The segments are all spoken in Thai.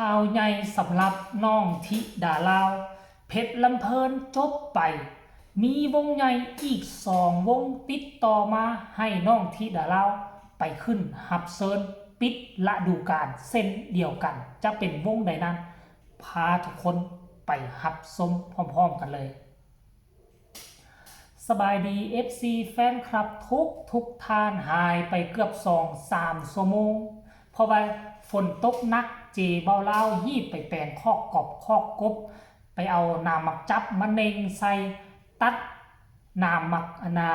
ข่าวใหญ่สำหรับน้องธิดาลาวเพชรลำเพลินจบไปมีวงใหญ่อีก2 วงติดต่อมาให้น้องธิดาลาวไปขึ้นรับเชิญปิดฤดูกาลเส้นเดียวกันจะเป็นวงใดนั้นพาทุกคนไปรับชมพร้อมๆกันเลยสบายดี FC แฟนคลับทุกท่านหายไปเกือบ2-3 ชั่วโมงเพราะว่าฝนตกหนักเจเบาเล่ายีบไปแปลงคอกกบคอกกบไปเอาน้ำหมักจับมะเนงใส่ตัดน้ำหมักนา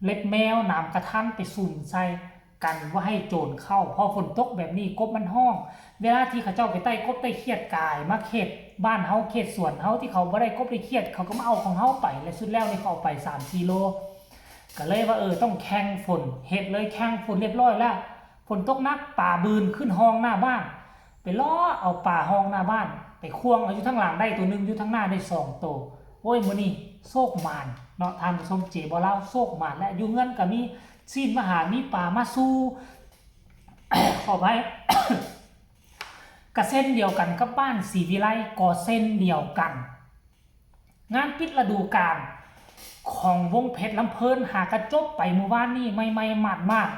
เล็บแมวน้ำกระทันไปสุ่มใส่กันว่าให้โจรเข้าพอฝนตกแบบนี้กบมันห้องเวลาที่เขาเจ้าไปใต้กบใต้เขียดกายมาเขตบ้านเฮาเขตสวนเฮาที่เขาบ่ได้กบได้เขียดเขาก็มาเอาของเฮาไปและสุดแล้วนี่เขาเอาไป3 กิโลก็เลยว่าต้องแข่งฝนเฮ็ดเลยแข่งฝนเรียบร้อยแล้วฝนตกหนักป่าบืนขึ้นห้องหน้าบ้านไปล้อเอาป่าห้องหน้าบ้านไปควงเอาอยู่ทั้งหลังได้ตัวนึงอยู่ทั้งหน้าได้2 ตัวโอ้ยมื้อนี้โชคมานเนาะทานผู้ชมเจบ่เล่าโชคมานและอยู่เงินก็มีซีนมาหามีป่ามาสู้ ขอไป กระเส้นเดียวกันกับบ้านศรีวิไลก็เส้นเดียวกันงานปิดฤดูกาลของวงเพชรลำเพลินหากระจบไปเมื่อวานนี้ไม่มาก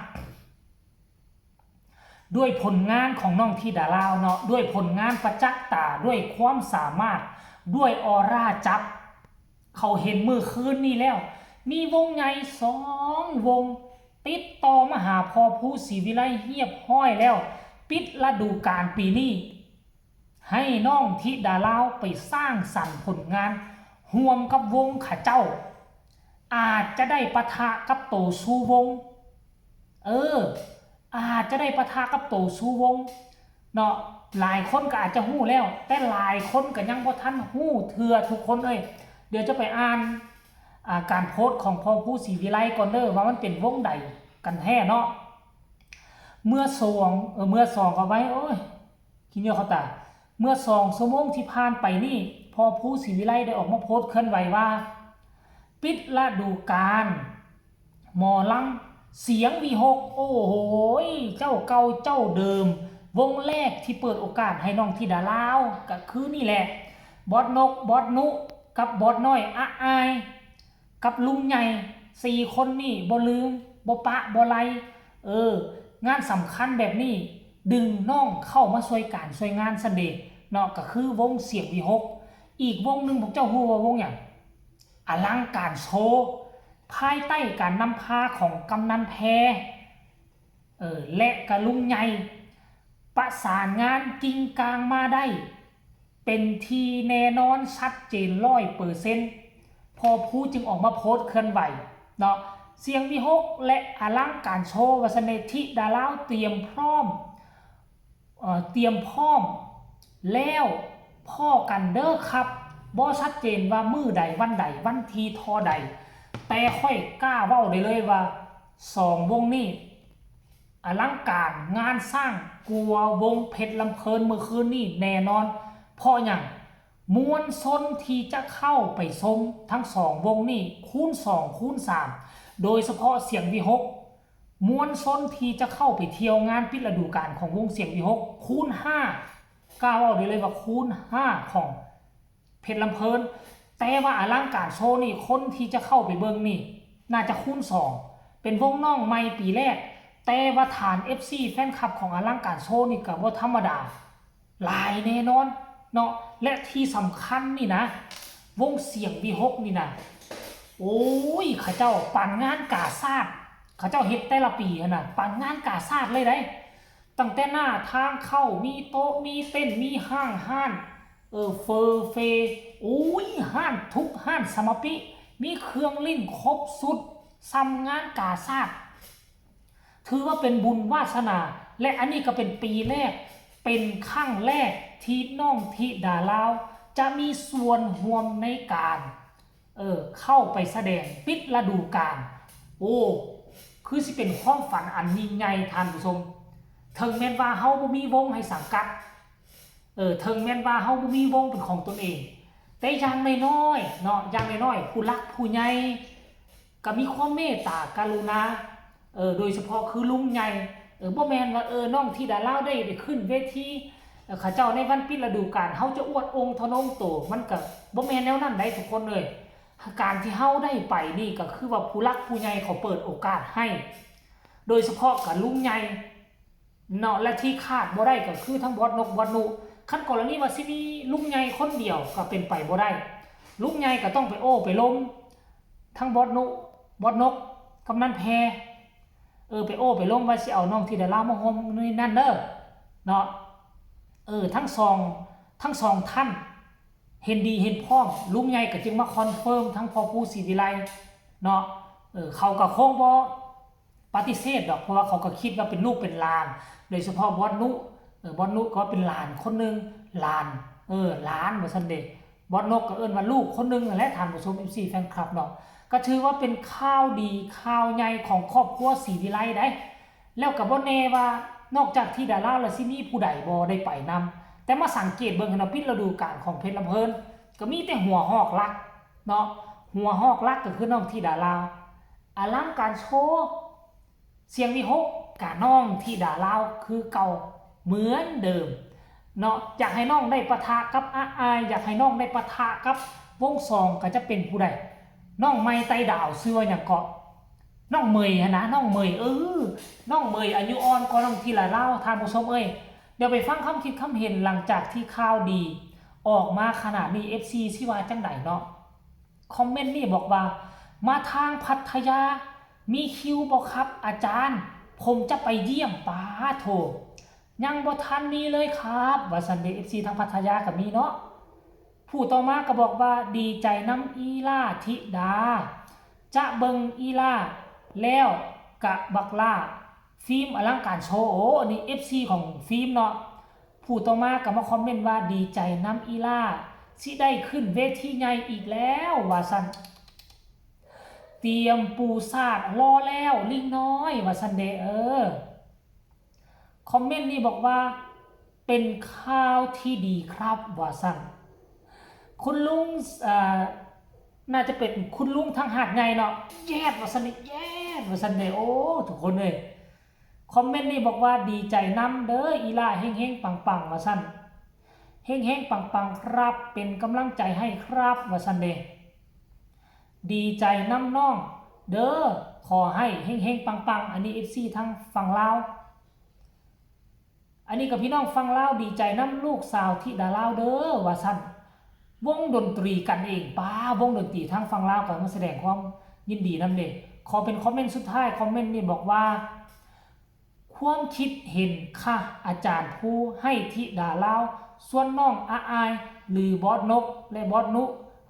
ด้วยผลงานของน้องธิดาลาวเนาะด้วยผลงานประจักษ์ตาด้วยความสามารถด้วยออร่าจับเขาเห็นมือคืนนี้แล้วมีวงใหญ่2 วงติดต่อมาหาพอผู้ศรีวิไลเฮียบห้อยแล้วปิดฤดูกาลปีนี้ให้น้องธิดาลาวไปสร้างสรรค์ผลงานห่วมกับวงข้าเจ้าอาจจะได้ปะทะกับโตซูวงอาจจะได้ปะทะกับโตซูวงเนาะหลายคนก็อาจจะฮู้แล้วแต่หลายคนก็ยังบ่ทันฮู้เถื่อทุกคนเดี๋ยวจะไปอ่านการโพสต์ของพ่อผู้ศรีวิไลก่อนเด้อว่ามันเป็นวงใดกันแท้เนาะเมื่อสองก็ไว้โอ้ยคิดเยอะเขาตาเมื่อ2 ชั่วโมงที่ผ่านไปนี่พ่อผู้ศรีวิไลได้ออกมาโพสต์เคลื่อนไหวว่าปิดฤดูกาลหมอลำเสียงวีหกโอ้โหเจ้าเก่าเจ้าเดิมวงแรกที่เปิดโอกาสให้น้องธิดาลาวก็คือนี่แหละบอสนกบอสนุกับบอสน้อยอายกับลุงใหญ่4 คนนี่บ่ลืมบ่ปะบ่ไลงานสำคัญแบบนี้ดึงน้องเข้ามาช่วยการช่วยงานซันเดย์เนาะก็คือวงเสียงวีหกอีกวงหนึ่งผมเจ้าฮู้ว่าวงอย่างอลังการโชว์ภายใต้การนำพาของกำนันแพและกะลุงใหญ่ประสานงานจริงกลางมาได้เป็นทีแน่นอนชัดเจน100%พอผู้จึงออกมาโพสต์เคลื่อนไหวเนาะเสียงวิหกและอลังการโชว์วัสเนธิดาลาวเตรียมพร้อมแล้วพ่อกันเด้อครับบ่ชัดเจนว่ามือใดวันใดวันทีทอใดแต่ค่อยกล้าเว้าได้เลยว่า2 วงนี้อลังการงานสร้างกลัววงเพชรลำเพลินเมื่อคืนนี้แน่นอนเพราะอย่างมวลชนที่จะเข้าไปชมทั้ง2 วงนี้คูณ2คูณ3โดยเฉพาะเสียงวีหกมวลชนที่จะเข้าไปเที่ยวงานปิดฤดูกาลของวงเสียงวีหกคูณ5กล้าเว้าได้เลยว่าคูณ5ของเพชรลำเพลินแต่ว่าอลังการโชว์นี่คนที่จะเข้าไปเบิ่งนี่น่าจะคูณ2เป็นวงน้องใหม่ปีแรกแต่ว่าฐาน FC แฟนคลับของอลังการโชว์นี่ก็บ่ธรรมดาหลายแน่นอนเนาะและที่สำคัญนี่นะวงเสียงวีหกนี่นะโอ้ยข้าเจ้าปั่นงานกาซาดข้าเจ้าเฮ็ดแต่ละปีนะปั่นงานกาซาดเลยได้ตั้งแต่หน้าทางเข้ามีโต๊ะมีเต้นมีห้านเฟอร์เฟโอ้ยห้านทุกห้านสมปิมีเครื่องลิ้นครบสุดซ้ำงานกาซาดถือว่าเป็นบุญวาสนาและอันนี้ก็เป็นปีแรกเป็นครั้งแรกที่น้องธิดาลาวจะมีส่วนร่วมในการเข้าไปแสดงปิดฤดูกาลโอ้คือสิเป็นความฝันอันยิ่งใหญ่ท่านผู้ชมถึงแม้ว่าเฮาบ่มีวงให้สังกัดถึงแม้ว่าเฮาบ่มีวงเป็นของตนเองแต่อย่างน้อยๆเนาะอย่างน้อยๆผู้รักผู้ใหญ่ก็มีความเมตตากรุณาโดยเฉพาะคือลุงใหญ่บ่แม่นว่าน้องธิดาลาวได้ไปขึ้นเวที ข้าเจ้าในวันปิดฤดูกาลเฮาจะอวดองค์ทนงโตมันก็บ่แม่นแนวนั้นได้ทุกคนเลยการที่เฮาได้ไปนี่ก็คือว่าผู้รักผู้ใหญ่เขาเปิดโอกาสให้โดยเฉพาะกับลุงใหญ่เนาะและที่คาดบ่ได้ก็คือทั้งบอสนกบอสนุคันกรณีว่าสิมีลุงใหญ่คนเดียวก็เป็นไปบ่ได้ลุงใหญ่ก็ต้องไปโอ้ไปล้มทั้งบอสนุบอสนกกำนันแพไปโอ้ไปล้มว่าสิเอาน้องที่ดารามาโฮมนี่นั่นเด้อเนาะทั้งสองท่านเห็นดีเห็นพ้องลุงใหญ่ก็จึงมาคอนเฟิร์มทั้งพ่อปู่ศรีวิไลเนาะเขาก็คงบ่ปฏิเสธดอกเพราะว่าเขาก็คิดว่าเป็นลูกเป็นหลานโดยเฉพาะบอสนุบอสนุก็เป็นหลานคนนึงหลานหลานว่าซั่นเด้บอสนกก็เอิ้นว่าลูกคนนึงนั่นแหละท่านผู้ชม FC แฟนคลับเนาะก็ถือว่าเป็นข่าวดีข่าวใหญ่ของครอบครัวศรีวิไลได้แล้วก็บ่แน่ว่านอกจากที่ดาราแล้วสิมีผู้ใดบ่ได้ไปนำแต่มาสังเกตเบิ่งนะพิษฤดูกาลของเพชรลำเพิ่นก็มีแต่หัวหอกลักเนาะหัวหอกลักก็คือน้องที่ดาราอลังการโชว์เสียงวิหกกะน้องที่ดาราคือเก่าเหมือนเดิมเนาะอยากให้น้องได้ปะทะกับอายอยากให้น้องได้ปะทะกับวงซองก็จะเป็นผู้ใดน้องไม้ไต่ดาวชื่อว่าหยังก็น้องเมยนะน้องเมยน้องเมยอายุอ่อนกว่าน้องที่ดาราท่านผู้ชมเดี๋ยวไปฟังคำคิดคำเห็นหลังจากที่ข่าวดีออกมาขนาดนี้ FC สิว่าจังไดเนาะคอมเมนต์นี่บอกว่ามาทางพัทยามีคิวบ่ครับอาจารย์ผมจะไปเยี่ยมป้าโถยังบ่ทันมีเลยครับว่าซันเดย์ FC ทางพัทยาก็มีเนาะผู้ต่อมาก็บอกว่าดีใจน้ำอีล่าธิดาจะเบิงอีล่าแล้วกะบักล่าฟิล์มอลังการโชว์อันนี้ FC ของฟิล์มเนาะผู้ต่อมาก็มาคอมเมนต์ว่าดีใจน้ำอีล่าสิได้ขึ้นเวทีใหญ่อีกแล้วว่าซั่นเตรียมปูซาดรอแล้วลิงน้อยว่าซั่นเด้คอมเมนต์นี้บอกว่าเป็นข่าวที่ดีครับว่าซั่นคุณลุงน่าจะเป็นคุณลุงทางหาดไงเนาะแย่ว่าซั่นแย่ว่าซั่นเด้โอ้ทุกคนเลยคอมเมนต์นี้บอกว่าดีใจนำเด้ออีล่าเฮงๆปังๆว่าซั่นเฮงๆปังๆครับเป็นกำลังใจให้ครับว่าซั่นเด้ดีใจนำน้องเด้อขอให้เฮงๆปังๆอันนี้ FC ทั้งฝั่งลาวอันนี้กับพี่น้องฝั่งลาวดีใจนำลูกสาวธิดาลาวเด้อว่าซั่นวงดนตรีกันเองป้าวงดนตรีทั้งฝั่งลาวก็มาแสดงความยินดีนำเด้ขอเป็นคอมเมนต์สุดท้ายคอมเมนต์นี้บอกว่าความคิดเห็นค่ะอาจารย์ผู้ให้ธิดาลาวส่วนน้องอายหรือบอสนกและบอสนุ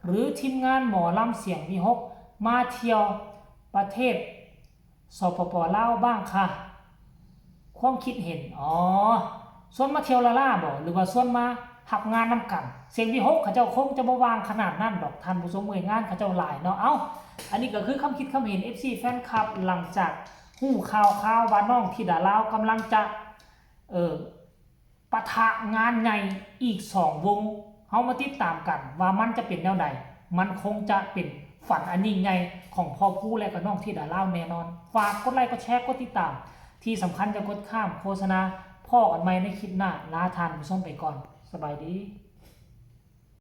หรือทีมงานหมอลำเสียงวิหกมาเที่ยวประเทศสปป.ลาวบ้างค่ะความคิดเห็นส่วนมาเที่ยวละล่าบ่หรือว่าส่วนมาหับงานนำกันเสียงวิหกเขาเจ้าคงจะบ่วางขนาดนั้นดอกท่านผู้ชมงานเขาเจ้าหลายเนาะอันนี้ก็คือคำคิดคำเห็น FC แฟนคลับหลังจากหู้ข่าวว่าน้องธิดาลาวกำลังจะปะทะงานใหญ่อีก2วงเฮามาติดตามกันว่ามันจะเป็นแนวใดมันคงจะเป็นฝันอันยิ่งใหญ่ของพ่อผู้และก็น้องธิดาลาวแน่นอนฝากกดไลค์กดแชร์กดติดตามที่สำคัญจะกดข้ามโฆษณาพ่อกันใหม่ในคลิปหน้าลาทานผู้ชมไปก่อนสบายดี